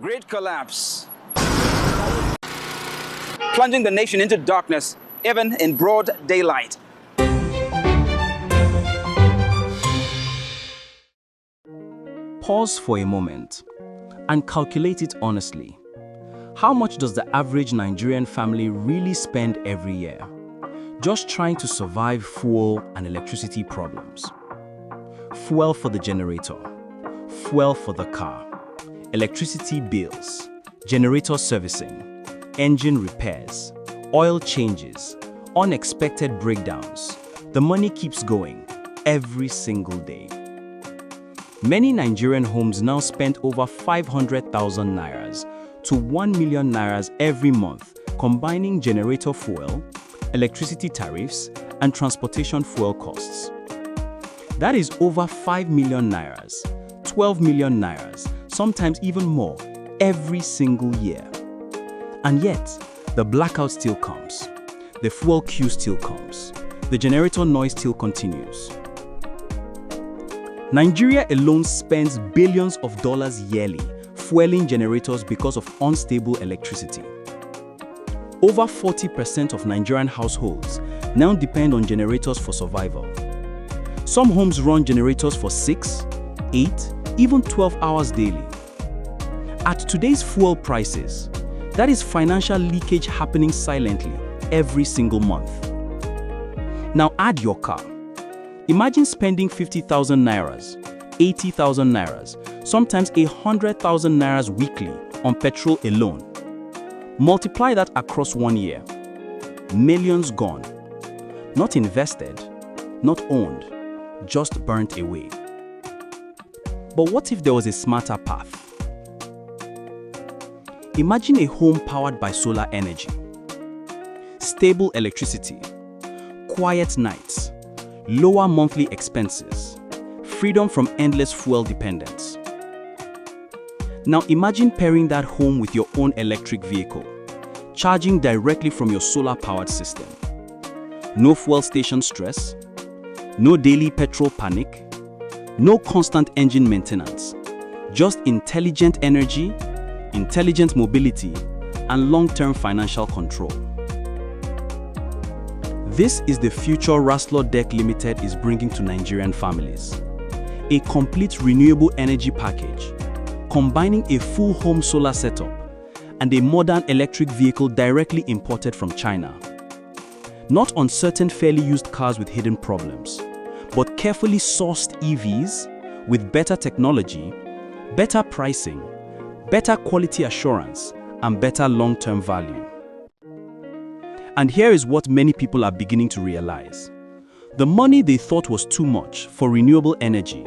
Great collapse, plunging the nation into darkness, even in broad daylight. Pause for a moment and calculate it honestly. How much does the average Nigerian family really spend every year just trying to survive fuel and electricity problems? Fuel for the generator, fuel for the car, electricity bills, generator servicing, engine repairs, oil changes, unexpected breakdowns. The money keeps going every single day. Many Nigerian homes now spend over 500,000 nairas to 1 million nairas every month, combining generator fuel, electricity tariffs, and transportation fuel costs. That is over 5 million nairas, 12 million nairas, sometimes even more, every single year. And yet, the blackout still comes. The fuel queue still comes. The generator noise still continues. Nigeria alone spends billions of dollars yearly fueling generators because of unstable electricity. Over 40% of Nigerian households now depend on generators for survival. Some homes run generators for 6, 8, even 12 hours daily. At today's fuel prices, that is financial leakage happening silently every single month. Now add your car. Imagine spending 50,000 nairas, 80,000 nairas, sometimes 100,000 nairas weekly on petrol alone. Multiply that across 1 year. Millions gone. Not invested, not owned, just burnt away. But what if there was a smarter path? Imagine a home powered by solar energy. Stable electricity, quiet nights, lower monthly expenses, freedom from endless fuel dependence. Now imagine pairing that home with your own electric vehicle, charging directly from your solar-powered system. No fuel station stress, no daily petrol panic, no constant engine maintenance, just intelligent energy, intelligent mobility, and long-term financial control. This is the future RASLORDECK Limited is bringing to Nigerian families. A complete renewable energy package, combining a full home solar setup and a modern electric vehicle directly imported from China. Not uncertain fairly used cars with hidden problems, but carefully sourced EVs with better technology, better pricing, better quality assurance, and better long-term value. And here is what many people are beginning to realize. The money they thought was too much for renewable energy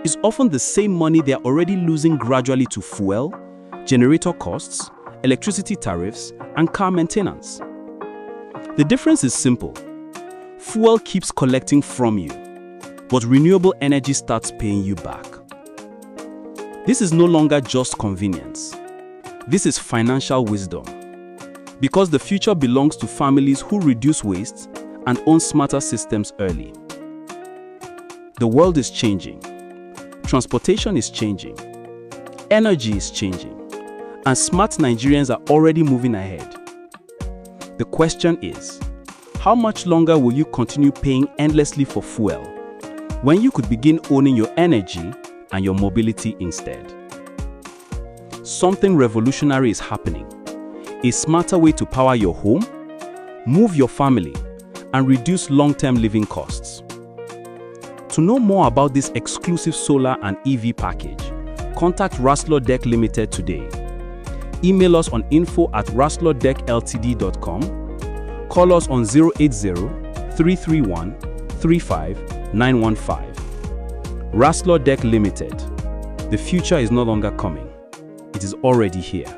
is often the same money they are already losing gradually to fuel, generator costs, electricity tariffs, and car maintenance. The difference is simple. Fuel keeps collecting from you, but renewable energy starts paying you back. This is no longer just convenience. This is financial wisdom. Because the future belongs to families who reduce waste and own smarter systems early. The world is changing. Transportation is changing. Energy is changing. And smart Nigerians are already moving ahead. The question is, how much longer will you continue paying endlessly for fuel when you could begin owning your energy and your mobility instead? Something revolutionary is happening. A smarter way to power your home, move your family, and reduce long-term living costs. To know more about this exclusive solar and EV package, contact RASLORDECK Limited today. Email us on info@raslordeckltd.com. Call us on 080-331-35915. RASLORDECK Limited. The future is no longer coming. It is already here.